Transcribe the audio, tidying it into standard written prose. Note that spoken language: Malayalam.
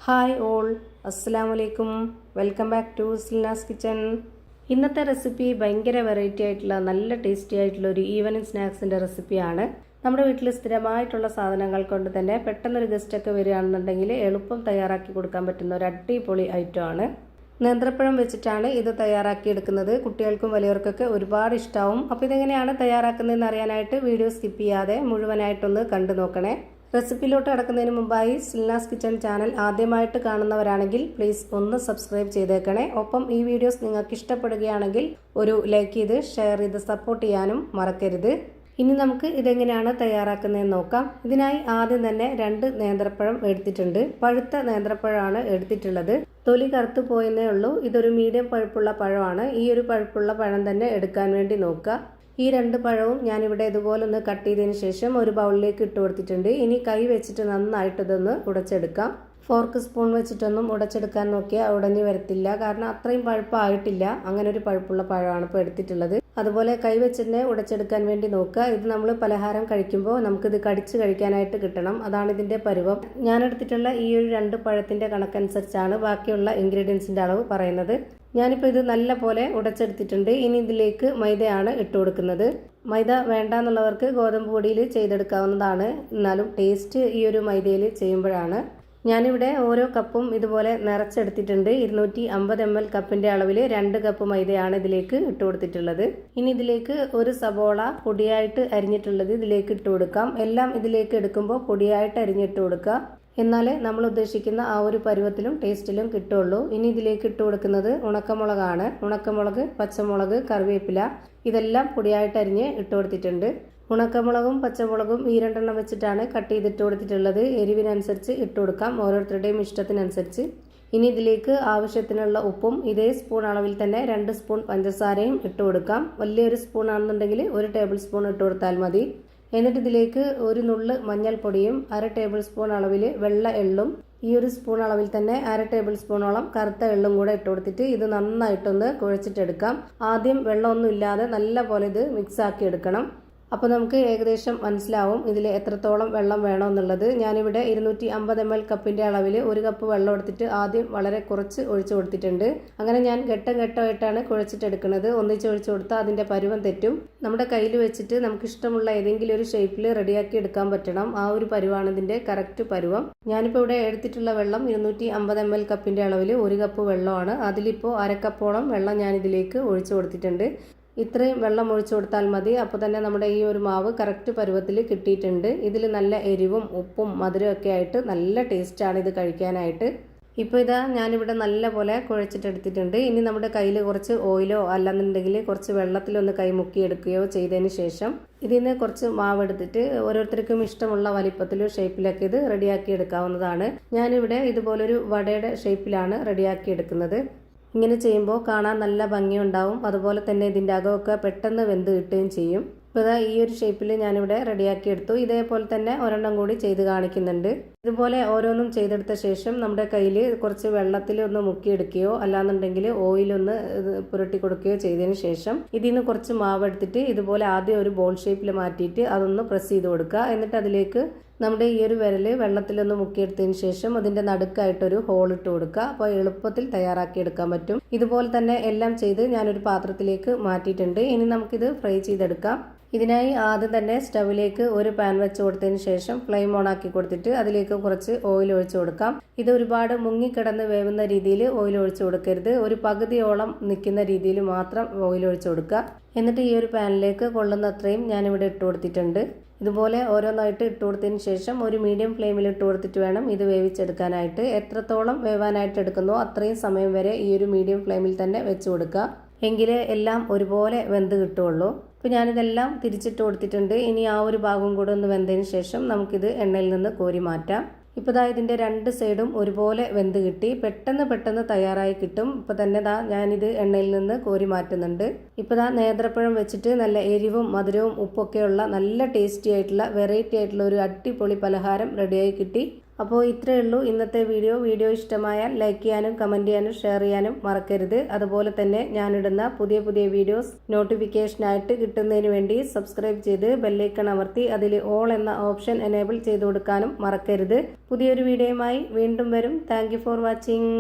ഹായ് ഓൾ, അസ്സലാമലൈക്കും. Welcome back to Silnas kitchen. ഇന്നത്തെ റെസിപ്പി ഭയങ്കര വെറൈറ്റി ആയിട്ടുള്ള നല്ല ടേസ്റ്റി ആയിട്ടുള്ള ഒരു ഈവനിങ് സ്നാക്സിൻ്റെ റെസിപ്പിയാണ്. നമ്മുടെ വീട്ടിൽ സ്ഥിരമായിട്ടുള്ള സാധനങ്ങൾ കൊണ്ട് തന്നെ പെട്ടെന്നൊരു ഗസ്റ്റൊക്കെ വരികയാണെന്നുണ്ടെങ്കിൽ എളുപ്പം തയ്യാറാക്കി കൊടുക്കാൻ പറ്റുന്ന ഒരു അടിപൊളി ഐറ്റമാണ്. നേന്ത്രപ്പഴം വെച്ചിട്ടാണ് ഇത് തയ്യാറാക്കിയെടുക്കുന്നത്. കുട്ടികൾക്കും വലിയവർക്കൊക്കെ ഒരുപാട് ഇഷ്ടമാവും. അപ്പോൾ ഇതെങ്ങനെയാണ് തയ്യാറാക്കുന്നതെന്ന് അറിയാനായിട്ട് വീഡിയോ സ്കിപ്പ് ചെയ്യാതെ മുഴുവനായിട്ടൊന്ന് കണ്ടു നോക്കണേ. റെസിപ്പിയിലോട്ട് കടക്കുന്നതിന് മുമ്പായി സിൽനാസ് കിച്ചൺ ചാനൽ ആദ്യമായിട്ട് കാണുന്നവരാണെങ്കിൽ പ്ലീസ് ഒന്ന് സബ്സ്ക്രൈബ് ചെയ്തേക്കണേ. ഒപ്പം ഈ വീഡിയോസ് നിങ്ങൾക്ക് ഇഷ്ടപ്പെടുകയാണെങ്കിൽ ഒരു ലൈക്ക് ചെയ്ത് ഷെയർ ചെയ്ത് സപ്പോർട്ട് ചെയ്യാനും മറക്കരുത്. ഇനി നമുക്ക് ഇതെങ്ങനെയാണ് തയ്യാറാക്കുന്നതെന്ന് നോക്കാം. ഇതിനായി ആദ്യം തന്നെ 2 നേന്ത്രപ്പഴം എടുത്തിട്ടുണ്ട്. പഴുത്ത നേന്ത്രപ്പഴമാണ് എടുത്തിട്ടുള്ളത്. തൊലി കറുത്തു പോയെന്നേ ഉള്ളൂ. ഇതൊരു മീഡിയം പഴുപ്പുള്ള പഴമാണ്. ഈ ഒരു പഴുപ്പുള്ള പഴം തന്നെ എടുക്കാൻ വേണ്ടി നോക്കുക. ഈ 2 പഴവും ഞാനിവിടെ ഇതുപോലെ ഒന്ന് കട്ട് ചെയ്തതിന് ശേഷം ഒരു ബൗളിലേക്ക് ഇട്ട് കൊടുത്തിട്ടുണ്ട്. ഇനി കൈ വെച്ചിട്ട് നന്നായിട്ട് ഇതൊന്ന് ഉടച്ചെടുക്കാം. ഫോർക്ക് സ്പൂൺ വെച്ചിട്ടൊന്നും ഉടച്ചെടുക്കാൻ നോക്കിയാൽ ഉടഞ്ഞു വരത്തില്ല. കാരണം അത്രയും പഴുപ്പായിട്ടില്ല. അങ്ങനെ ഒരു പഴുപ്പുള്ള പഴമാണ് ഇപ്പോൾ എടുത്തിട്ടുള്ളത്. അതുപോലെ കൈ വെച്ചിട്ട് ഉടച്ചെടുക്കാൻ വേണ്ടി നോക്കുക. ഇത് നമ്മൾ പലഹാരം കഴിക്കുമ്പോൾ നമുക്കിത് കടിച്ച് കഴിക്കാനായിട്ട് കിട്ടണം. അതാണ് ഇതിൻ്റെ പരുവം. ഞാൻ എടുത്തിട്ടുള്ള ഈ ഒരു 2 പഴത്തിൻ്റെ കണക്കനുസരിച്ചാണ് ബാക്കിയുള്ള ഇൻഗ്രീഡിയൻസിൻ്റെ അളവ് പറയുന്നത്. ഞാനിപ്പോൾ ഇത് നല്ല പോലെ ഉടച്ചെടുത്തിട്ടുണ്ട്. ഇനി ഇതിലേക്ക് മൈദയാണ് ഇട്ട് കൊടുക്കുന്നത്. മൈദ വേണ്ട എന്നുള്ളവർക്ക് ഗോതമ്പ് പൊടിയിൽ ചെയ്തെടുക്കാവുന്നതാണ്. എന്നാലും ടേസ്റ്റ് ഈ ഒരു മൈദയിൽ ചെയ്യുമ്പോഴാണ്. ഞാനിവിടെ ഓരോ കപ്പും ഇതുപോലെ നിറച്ചെടുത്തിട്ടുണ്ട്. 250 ml കപ്പിൻ്റെ അളവിൽ 2 കപ്പ് മൈദയാണ് ഇതിലേക്ക് ഇട്ട് കൊടുത്തിട്ടുള്ളത്. ഇനി ഇതിലേക്ക് ഒരു സബോള പൊടിയായിട്ട് അരിഞ്ഞിട്ടുള്ളത് ഇതിലേക്ക് ഇട്ട് കൊടുക്കാം. എല്ലാം ഇതിലേക്ക് എടുക്കുമ്പോൾ പൊടിയായിട്ട് അരിഞ്ഞിട്ട് കൊടുക്കുക. എന്നാലേ നമ്മൾ ഉദ്ദേശിക്കുന്ന ആ ഒരു പരുവത്തിലും ടേസ്റ്റിലും കിട്ടുള്ളൂ. ഇനി ഇതിലേക്ക് ഇട്ട് കൊടുക്കുന്നത് ഉണക്കമുളകാണ്. ഉണക്കമുളക്, പച്ചമുളക്, കറിവേപ്പില ഇതെല്ലാം പൊടിയായിട്ട് അരിഞ്ഞ് ഇട്ട് കൊടുത്തിട്ടുണ്ട്. ഉണക്കമുളകും പച്ചമുളകും ഈ 2 എണ്ണം വെച്ചിട്ടാണ് കട്ട് ചെയ്തിട്ട് കൊടുത്തിട്ടുള്ളത്. എരിവിനനുസരിച്ച് ഇട്ട് കൊടുക്കാം, ഓരോരുത്തരുടെയും ഇഷ്ടത്തിനനുസരിച്ച്. ഇനി ഇതിലേക്ക് ആവശ്യത്തിനുള്ള ഉപ്പും ഇതേ സ്പൂൺ അളവിൽ തന്നെ 2 സ്പൂൺ പഞ്ചസാരയും ഇട്ട് കൊടുക്കാം. വലിയൊരു സ്പൂൺ ആണെന്നുണ്ടെങ്കിൽ 1 ടേബിൾ സ്പൂൺ ഇട്ട് കൊടുത്താൽ മതി. എന്നിട്ട് ഇതിലേക്ക് ഒരു നുള്ള് മഞ്ഞൾപ്പൊടിയും 1/2 ടേബിൾ സ്പൂൺ അളവിൽ വെള്ള എള്ളും ഈ ഒരു സ്പൂൺ അളവിൽ തന്നെ 1/2 ടേബിൾ സ്പൂണോളം കറുത്ത എള്ളും കൂടെ ഇട്ട് കൊടുത്തിട്ട് ഇത് നന്നായിട്ടൊന്ന് കുഴച്ചിട്ടെടുക്കാം. ആദ്യം വെള്ളമൊന്നും ഇല്ലാതെ നല്ല പോലെ ഇത് മിക്സ് ആക്കി എടുക്കണം. അപ്പോൾ നമുക്ക് ഏകദേശം മനസ്സിലാവും ഇതിൽ എത്രത്തോളം വെള്ളം വേണമെന്നുള്ളത്. ഞാനിവിടെ 250 ml കപ്പിൻ്റെ അളവിൽ 1 കപ്പ് വെള്ളം എടുത്തിട്ട് ആദ്യം വളരെ കുറച്ച് ഒഴിച്ചു കൊടുത്തിട്ടുണ്ട്. അങ്ങനെ ഞാൻ ഘട്ടം ഘട്ടമായിട്ടാണ് കുഴച്ചിട്ടെടുക്കുന്നത്. ഒന്നിച്ച് ഒഴിച്ചു കൊടുത്താൽ അതിൻ്റെ പരുവം തെറ്റും. നമ്മുടെ കയ്യിൽ വെച്ചിട്ട് നമുക്ക് ഇഷ്ടമുള്ള ഏതെങ്കിലും ഒരു ഷേപ്പിൽ റെഡിയാക്കി എടുക്കാൻ പറ്റണം. ആ ഒരു പരുവാണ് ഇതിൻ്റെ കറക്റ്റ് പരുവം. ഞാനിപ്പോൾ ഇവിടെ എടുത്തിട്ടുള്ള വെള്ളം 250 ml കപ്പിൻ്റെ അളവിൽ 1 കപ്പ് വെള്ളമാണ്. അതിലിപ്പോൾ 1/2 കപ്പോളം വെള്ളം ഞാനിതിലേക്ക് ഒഴിച്ചു കൊടുത്തിട്ടുണ്ട്. ഇത്രയും വെള്ളം ഒഴിച്ചു കൊടുത്താൽ മതി. അപ്പോൾ തന്നെ നമ്മുടെ ഈ ഒരു മാവ് കറക്റ്റ് പരുവത്തിൽ കിട്ടിയിട്ടുണ്ട്. ഇതിൽ നല്ല എരിവും ഉപ്പും മധുരമൊക്കെ ആയിട്ട് നല്ല ടേസ്റ്റാണ് ഇത് കഴിക്കാനായിട്ട്. ഇപ്പോൾ ഇതാ ഞാനിവിടെ നല്ല പോലെ കുഴച്ചിട്ടെടുത്തിട്ടുണ്ട്. ഇനി നമ്മുടെ കയ്യിൽ കുറച്ച് ഓയിലോ അല്ലെന്നുണ്ടെങ്കിൽ കുറച്ച് വെള്ളത്തിലൊന്ന് കൈ മുക്കിയെടുക്കുകയോ ചെയ്തതിന് ശേഷം ഇതിൽ നിന്ന് കുറച്ച് മാവ് എടുത്തിട്ട് ഓരോരുത്തർക്കും ഇഷ്ടമുള്ള വലിപ്പത്തിലോ ഷേപ്പിലൊക്കെ ഇത് റെഡിയാക്കി എടുക്കാവുന്നതാണ്. ഞാനിവിടെ ഇതുപോലൊരു വടയുടെ ഷേപ്പിലാണ് റെഡിയാക്കി എടുക്കുന്നത്. ഇങ്ങനെ ചെയ്യുമ്പോൾ കാണാൻ നല്ല ഭംഗിയുണ്ടാവും. അതുപോലെ തന്നെ ഇതിൻ്റെ അകമൊക്കെ പെട്ടെന്ന് വെന്ത് കിട്ടുകയും ചെയ്യും. ഇപ്പോൾ ഇതാ ഈ ഒരു ഷേപ്പിൽ ഞാനിവിടെ റെഡിയാക്കി എടുത്തു. ഇതേപോലെ തന്നെ ഒരെണ്ണം കൂടി ചെയ്ത് കാണിക്കുന്നുണ്ട്. ഇതുപോലെ ഓരോന്നും ചെയ്തെടുത്ത ശേഷം നമ്മുടെ കയ്യിൽ കുറച്ച് വെള്ളത്തിൽ ഒന്ന് മുക്കിയെടുക്കുകയോ അല്ലാന്നുണ്ടെങ്കിൽ ഓയിലൊന്ന് പുരട്ടി കൊടുക്കുകയോ ചെയ്തതിന് ശേഷം ഇതിൽ നിന്ന് കുറച്ച് മാവ് എടുത്തിട്ട് ഇതുപോലെ ആദ്യം ഒരു ബോൾ ഷേപ്പിൽ മാറ്റിയിട്ട് അതൊന്ന് പ്രസ് ചെയ്ത് കൊടുക്കുക. എന്നിട്ട് അതിലേക്ക് നമ്മുടെ ഈ ഒരു വിരൽ വെള്ളത്തിലൊന്ന് മുക്കിയെടുത്തതിന് ശേഷം അതിൻ്റെ നടുക്കായിട്ടൊരു ഹോൾ ഇട്ട് കൊടുക്കുക. അപ്പോൾ എളുപ്പത്തിൽ തയ്യാറാക്കി എടുക്കാൻ പറ്റും. ഇതുപോലെ തന്നെ എല്ലാം ചെയ്ത് ഞാനൊരു പാത്രത്തിലേക്ക് മാറ്റിയിട്ടുണ്ട്. ഇനി നമുക്കിത് ഫ്രൈ ചെയ്തെടുക്കാം. ഇതിനായി ആദ്യം തന്നെ സ്റ്റവിലേക്ക് ഒരു പാൻ വെച്ച് കൊടുത്തതിന് ശേഷം ഫ്ലെയിം ഓൺ ആക്കി കൊടുത്തിട്ട് അതിലേക്ക് കുറച്ച് ഓയിൽ ഒഴിച്ചു കൊടുക്കാം. ഇത് ഒരുപാട് മുങ്ങിക്കിടന്ന് വേവുന്ന രീതിയിൽ ഓയിൽ ഒഴിച്ചു കൊടുക്കരുത്. ഒരു പകുതിയോളം നിൽക്കുന്ന രീതിയിൽ മാത്രം ഓയിൽ ഒഴിച്ചു കൊടുക്കുക. എന്നിട്ട് ഈ ഒരു പാനിലേക്ക് കൊള്ളുന്നത്രയും ഞാനിവിടെ ഇട്ട് കൊടുത്തിട്ടുണ്ട്. ഇതുപോലെ ഓരോന്നായിട്ട് ഇട്ട് കൊടുത്തതിന് ശേഷം ഒരു മീഡിയം ഫ്ലെയിമിൽ ഇട്ട് കൊടുത്തിട്ട് വേണം ഇത് വേവിച്ചെടുക്കാനായിട്ട്. എത്രത്തോളം വേവാനായിട്ട് എടുക്കുന്നോ അത്രയും സമയം വരെ ഈ ഒരു മീഡിയം ഫ്ലെയിമിൽ തന്നെ വെച്ച് കൊടുക്കുക. എങ്കിലേ എല്ലാം ഒരുപോലെ വെന്ത് കിട്ടുള്ളൂ. അപ്പോൾ ഞാനിതെല്ലാം തിരിച്ചിട്ട് കൊടുത്തിട്ടുണ്ട്. ഇനി ആ ഒരു ഭാഗം കൂടെ ഒന്ന് വെന്തതിന് ശേഷം നമുക്കിത് എണ്ണയിൽ നിന്ന് കോരി മാറ്റാം. ഇപ്പോൾ ദാ ഇതിൻ്റെ 2 സൈഡും ഒരുപോലെ വെന്ത് കിട്ടി. പെട്ടെന്ന് തയ്യാറായി കിട്ടും. ഇപ്പോൾ തന്നെ ദാ ഞാനിത് എണ്ണയിൽ നിന്ന് കോരി മാറ്റുന്നുണ്ട്. ഇപ്പോൾ ദാ നേന്ത്രപ്പഴം വെച്ചിട്ട് നല്ല എരിവും മധുരവും ഉപ്പൊക്കെയുള്ള നല്ല ടേസ്റ്റി ആയിട്ടുള്ള വെറൈറ്റി ആയിട്ടുള്ള ഒരു അടിപൊളി പലഹാരം റെഡിയായി കിട്ടി. അപ്പോൾ ഇത്രയേ ഉള്ളൂ ഇന്നത്തെ വീഡിയോ ഇഷ്ടമായാൽ ലൈക്ക് ചെയ്യാനും കമൻറ്റ് ചെയ്യാനും ഷെയർ ചെയ്യാനും മറക്കരുത്. അതുപോലെ തന്നെ ഞാനിടുന്ന പുതിയ വീഡിയോസ് നോട്ടിഫിക്കേഷനായിട്ട് കിട്ടുന്നതിന് വേണ്ടി സബ്സ്ക്രൈബ് ചെയ്ത് ബെല്ലൈക്കൺ അമർത്തി അതിൽ ഓൾ എന്ന ഓപ്ഷൻ എനേബിൾ ചെയ്ത് കൊടുക്കാനും മറക്കരുത്. പുതിയൊരു വീഡിയോയുമായി വീണ്ടും വരും. Thank you for watching.